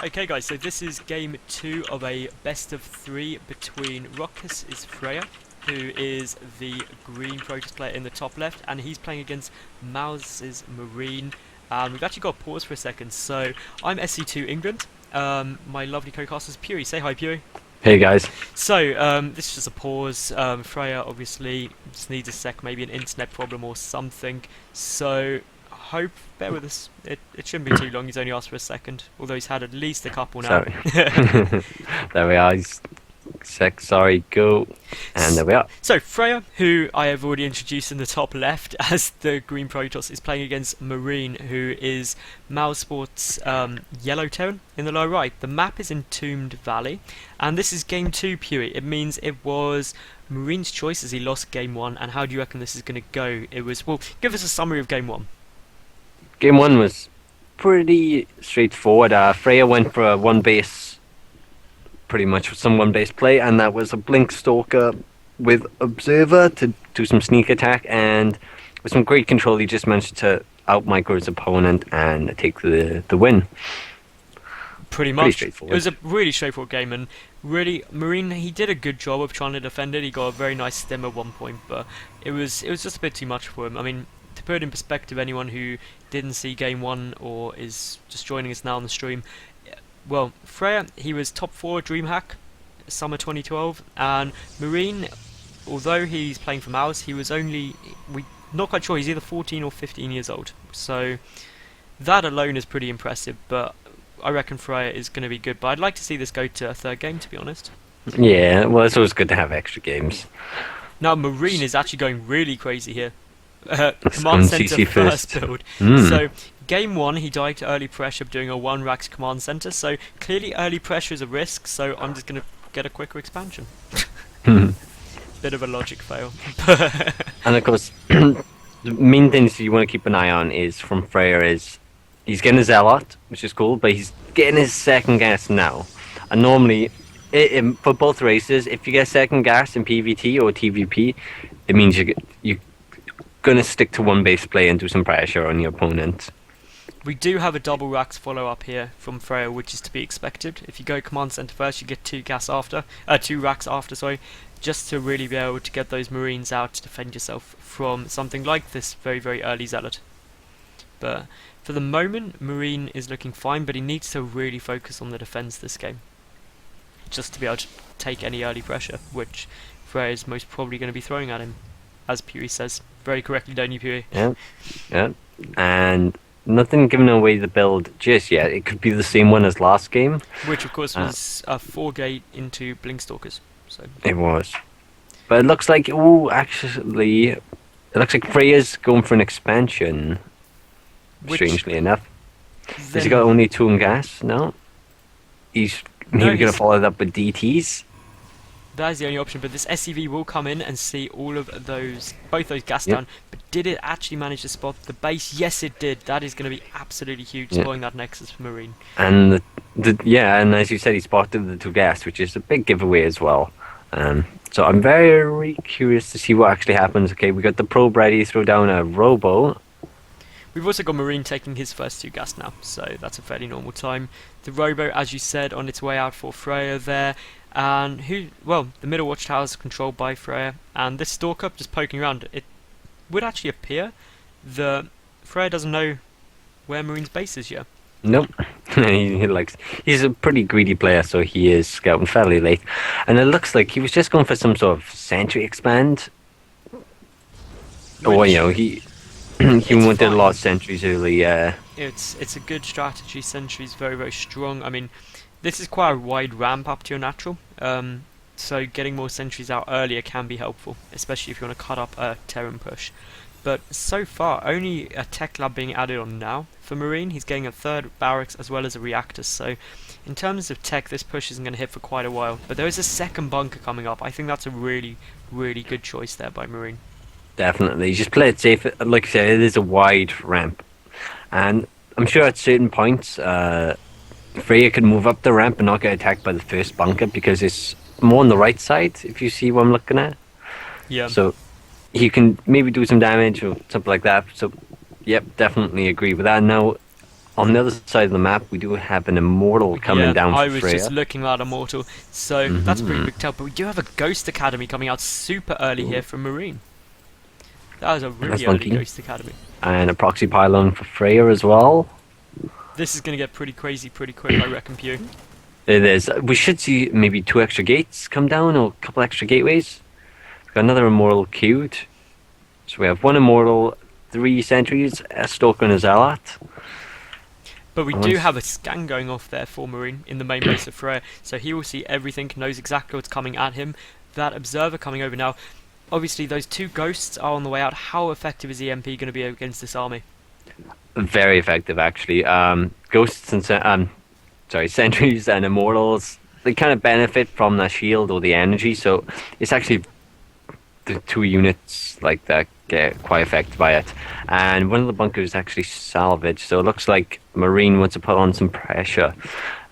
Okay guys, so this is game 2 of a best of 3 between roxkisFRAER, who is the green Protoss player in the top left, and he's playing against mouzCCMarine. We've actually got to pause for a second, so I'm SC2 England. My lovely co-caster is Puri. Say hi, Puri. Hey guys. So, this is just a pause. Freya obviously just needs a sec, maybe an internet problem or something. So, bear with us. It shouldn't be too long. He's only asked for a second, although he's had at least a couple now. Sorry. There we are. Sorry, go. And there we are. So, Freya, who I have already introduced in the top left as the green Protoss, is playing against Marine, who is mousesports yellow tone in the lower right. The map is Entombed Valley, and this is game 2, Pewee. It means it was Marine's choice as he lost game 1, and how do you reckon this is going to go? It was, well, give us a summary of game 1. Game 1 was pretty straightforward. Freya went for a one base, pretty much some one base play, and that was a Blink Stalker with Observer to do some sneak attack, and with some great control he just managed to out micro his opponent and take the win. Pretty much. It Straightforward. was a really straightforward game, and really, Marine, he did a good job of trying to defend it. He got a very nice stem at one point, but it was just a bit too much for him. I mean, to put it in perspective, anyone who didn't see game 1 or is just joining us now on the stream, well, Freya, he was top 4 DreamHack summer 2012, and Marine, although he's playing for Mouse, he was only, we not quite sure, he's either 14 or 15 years old. So that alone is pretty impressive, but I reckon Freya is going to be good. But I'd like to see this go to a third game, to be honest. Yeah, well, it's always good to have extra games. Now Marine is actually going really crazy here. Let's go Command on center CC first first. build. Mm. So game 1 he died to early pressure doing a 1 Rax command center. So clearly early pressure is a risk. So I'm just gonna get a quicker expansion. Bit of a logic fail. And of course, the main things you want to keep an eye on is from Freya is he's getting a Zealot, which is cool, but he's getting his second gas now. And normally, for both races, if you get second gas in PvT or TVP, it means you're gonna stick to one base play and do some pressure on your opponent. We do have a double Rax follow up here from Freya, which is to be expected. If you go command center first, you get 2 Rax after, sorry, just to really be able to get those Marines out to defend yourself from something like this very, very early Zealot. But for the moment, Marine is looking fine, but he needs to really focus on the defense this game, just to be able to take any early pressure, which Freya is most probably going to be throwing at him, as Pewee says. Very correctly, don't you, Pewee? Yeah. And nothing giving away the build just yet. It could be the same one as last game. Which, of course, was a 4-gate into Blinkstalkers. So It was. But it looks like, actually, it looks like Freya's going for an expansion, strangely enough. Has he got only 2 on gas? No? He's maybe going to follow it up with DTs? That is the only option, but this SCV will come in and see all of those, both those gas down. But did it actually manage to spot the base? Yes, it did. That is going to be absolutely huge, spotting that Nexus for Marine. And and as you said, he spotted the 2 gas, which is a big giveaway as well. So I'm very curious to see what actually happens. Okay, we got the probe ready, throw down a robo. We've also got Marine taking his first 2 gas now, so that's a fairly normal time. The robo, as you said, on its way out for Freya there. And the middle watchtower is controlled by Freya, and this Stalker just poking around. It would actually appear that Freya doesn't know where Marine's base is yet. Nope. He's a pretty greedy player, so he is scouting fairly late. And it looks like he was just going for some sort of sentry expand. Or, he wanted a lot of sentries early, It's a good strategy. Sentry's very, very strong. I mean, this is quite a wide ramp up to your natural, so getting more sentries out earlier can be helpful, especially if you want to cut up a Terran push. But so far, only a tech lab being added on now for Marine. He's getting a 3rd barracks as well as a reactor, so in terms of tech, this push isn't going to hit for quite a while. But there is a 2nd bunker coming up. I think that's a really, really good choice there by Marine. Definitely. Just play it safe. Like I said, it is a wide ramp. And I'm sure at certain points, Freya could move up the ramp and not get attacked by the first bunker because it's more on the right side, if you see what I'm looking at. Yeah. So he can maybe do some damage or something like that. So, yep, definitely agree with that. Now, on the other side of the map, we do have an Immortal coming Yeah, down I for was Freya. just looking at Immortal, so that's a pretty Hmm. big tell. But we do have a Ghost Academy coming out super early here from Marine. That is a That's really early funky. Ghost Academy. And a Proxy Pylon for Freya as well. This is going to get pretty crazy pretty quick, I reckon, Pew. It is. We should see maybe 2 extra gates come down, or a couple extra gateways. We've got another Immortal queued. So we have 1 Immortal, 3 Sentries, a Stalker and a Zealot. But we And do once- have a scan going off there for Marine in the main base of Freya, so he will see everything, knows exactly what's coming at him. That Observer coming over now. Obviously, those 2 Ghosts are on the way out. How effective is EMP going to be against this army? Very effective, actually. Ghosts and Sentries and Immortals, they kind of benefit from the shield or the energy, so it's actually the 2 units like that get quite affected by it. And one of the bunkers is actually salvaged, so it looks like Marine wants to put on some pressure.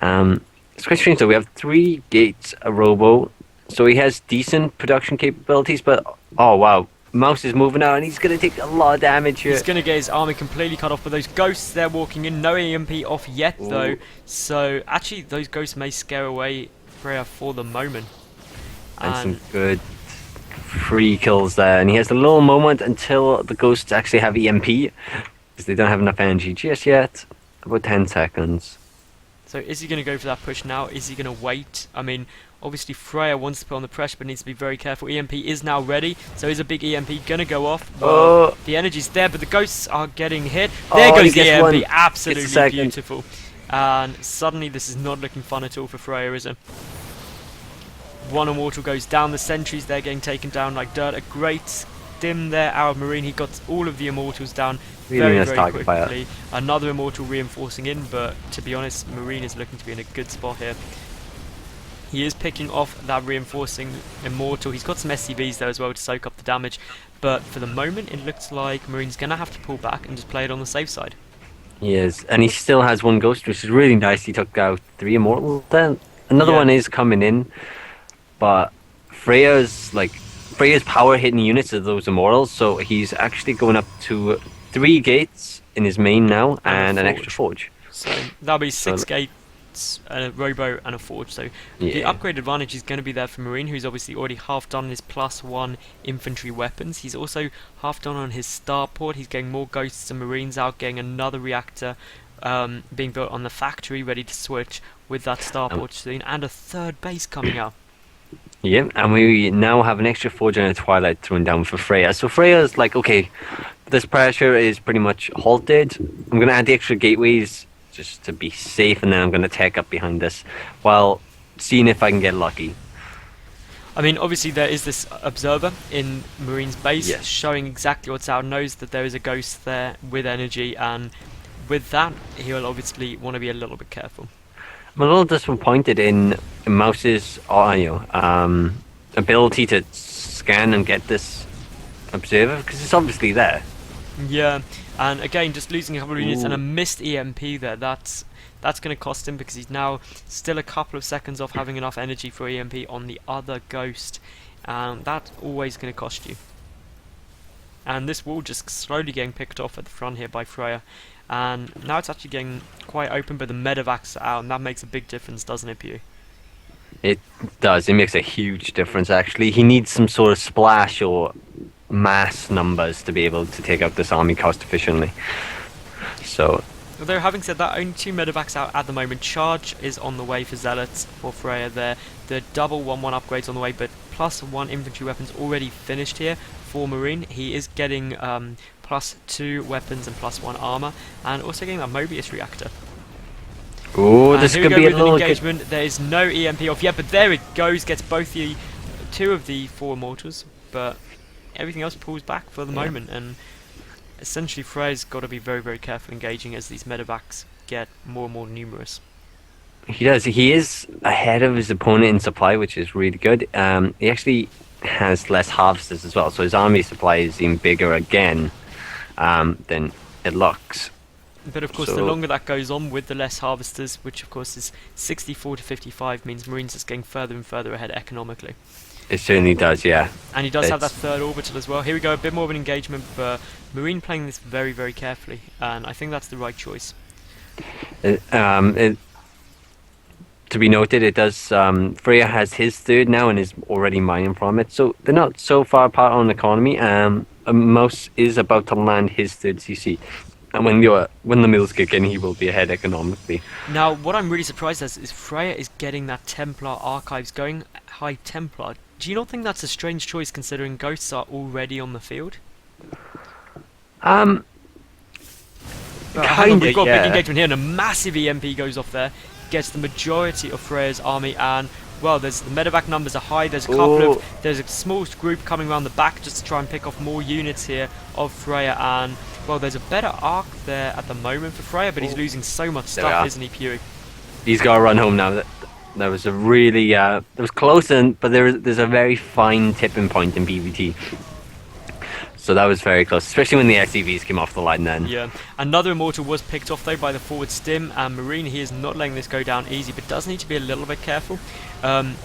It's quite strange though. We have 3 gates, a robo, so he has decent production capabilities, but oh wow, Mouse is moving out and he's gonna take a lot of damage here. He's going to get his army completely cut off, but those Ghosts, they're walking in. No EMP off yet, though. Ooh. So, actually, those Ghosts may scare away Freya for the moment. And some good free kills there, and he has a little moment until the ghosts actually have EMP, because they don't have enough energy just yet. About 10 seconds. So is he going to go for that push now? Is he going to wait? I mean, obviously Freya wants to put on the pressure, but needs to be very careful. EMP is now ready, so is a big EMP going to go off? Well, Oh. the energy's there, but the Ghosts are getting hit. There Oh, goes he the gets EMP, one. Gets the absolutely second. beautiful. And suddenly this is not looking fun at all for Freya, is it? 1 Immortal goes down, the Sentries, they're getting taken down like dirt. A great stim there out of Marine, he got all of the Immortals down Really nice very target fire. quickly. Another Immortal reinforcing in, but to be honest, Marine is looking to be in a good spot here. He is picking off that reinforcing Immortal. He's got some SCVs there as well to soak up the damage, but for the moment it looks like Marine's going to have to pull back and just play it on the safe side. He is, and he still has 1 ghost, which is really nice. He took out 3 immortals then. Another Yeah. one is coming in, but Freya's power hitting units of those immortals, so he's actually going up to 3 gates in his main now, and an extra forge. So that'll be 6 So- gates, a robo and a forge. So the Yeah. upgrade advantage is going to be there for Marine, who's obviously already half done his +1 infantry weapons. He's also half done on his starport. He's getting more ghosts and Marines out, getting another reactor being built on the factory, ready to switch with that starport soon, and a 3rd base coming out. Yeah, and we now have an extra forge and a twilight thrown down for Freya. So Freya's like, okay, this pressure is pretty much halted. I'm going to add the extra gateways just to be safe, and then I'm going to tech up behind this while seeing if I can get lucky. I mean, obviously there is this observer in Marine's base, Yes. showing exactly what's out, knows that there is a ghost there with energy, and with that, he'll obviously want to be a little bit careful. I'm a little disappointed in Mouse's ability to scan and get this observer, because it's obviously there. Yeah, and again, just losing a couple of units and a Ooh. missed EMP there, that's going to cost him, because he's now still a couple of seconds off having enough energy for EMP on the other ghost, and that's always going to cost you. And this wall just slowly getting picked off at the front here by Freya, and now it's actually getting quite open, but the medevacs are out, and that makes a big difference, doesn't it, Pew? It does. It makes a huge difference, actually. He needs some sort of splash or mass numbers to be able to take out this army cost efficiently. So, Although, having said that, only 2 medevacs out at the moment. Charge is on the way for Zealots for Freya there. The double 1-1 upgrades on the way, but +1 infantry weapons already finished here for Marine. He is getting +2 weapons and +1 armor, and also getting that Mobius reactor. oh, And this here we could go be a with an little good. engagement. There is no EMP off yet, but there it goes. Gets both the 2 of the 4 immortals, but everything else pulls back for the moment, and essentially Freya's got to be very, very careful engaging as these medevacs get more and more numerous. He does. He is ahead of his opponent in supply, which is really good. He actually has less harvesters as well, so his army supply is even bigger again than it looks. But of course, the So- longer that goes on with the less harvesters, which of course is 64 to 55, means Marines is getting further and further ahead economically. It certainly does, yeah. And he does have that It's- 3rd orbital as well. Here we go, a bit more of an engagement, but Marine playing this very, very carefully, and I think that's the right choice. It, to be noted, it does. Freya has his third now and is already mining from it, so they're not so far apart on economy. Mouse is about to land his third CC, and when the mills kick in, he will be ahead economically. Now, what I'm really surprised at is Freya is getting that Templar archives going, high Templar. Do you not think that's a strange choice considering ghosts are already on the field? Um, Hang on, Kinda, we've got a big yeah. engagement here, and a massive EMP goes off there, gets the majority of Freya's army, and well, the medevac numbers are high. There's there's a small group coming around the back just to try and pick off more units here of Freya, and well, there's a better arc there at the moment for Freya, but he's losing so much There we stuff, are. isn't he, Pewee? He's got to run home now. That was a really that was close, but there's a very fine tipping point in PvT. So that was very close, especially when the SCVs came off the line then. Yeah, another Immortal was picked off though by the forward stim, and Marine, he is not letting this go down easy, but does need to be a little bit careful. And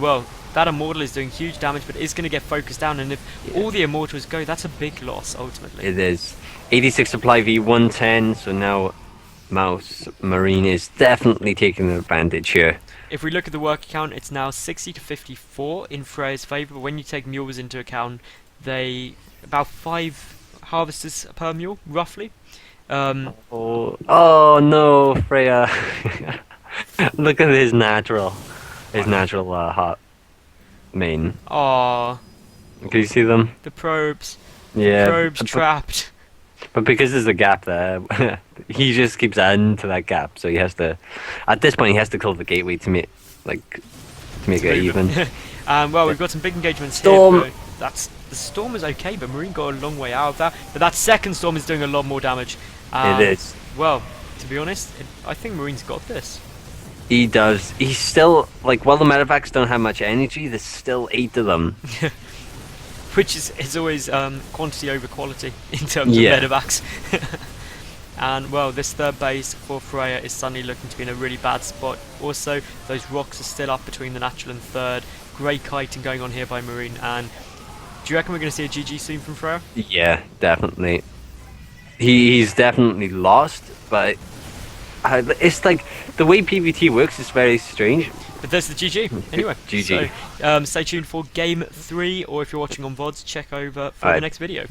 well, that Immortal is doing huge damage, but is going to get focused down, and if all the Immortals go, that's a big loss ultimately. It is. 86 supply V 110, so now mouzCCMarine is definitely taking an advantage here. If we look at the worker count, it's now 60 to 54 in Freya's favour, but when you take mules into account, they about 5 harvesters per mule, roughly. Oh no, Freya! Look at his natural hot main. Aw, Can you see them? the probes. Yeah. Probes trapped. But because there's a gap there, he just keeps adding to that gap. So he has to, at this point, he has to kill the gateway to make it even. Well, we've got some big engagements Storm. here. The storm is okay, but Marine got a long way out of that. But that second storm is doing a lot more damage. It is. Well, to be honest, I think Marine's got this. He does. He's still while the medevacs don't have much energy, there's still 8 of them. Which is always quantity over quality in terms Yeah. of medevacs. And well, this third base for Freya is suddenly looking to be in a really bad spot. Also, those rocks are still up between the natural and third. Great kiting going on here by Marine. And do you reckon we're going to see a GG soon from Freya? Yeah, definitely. He's definitely lost, but it's like the way PvT works is very strange. But there's the GG. Anyway, GG. So stay tuned for game 3, or if you're watching on VODs, check over for the Alright. next video.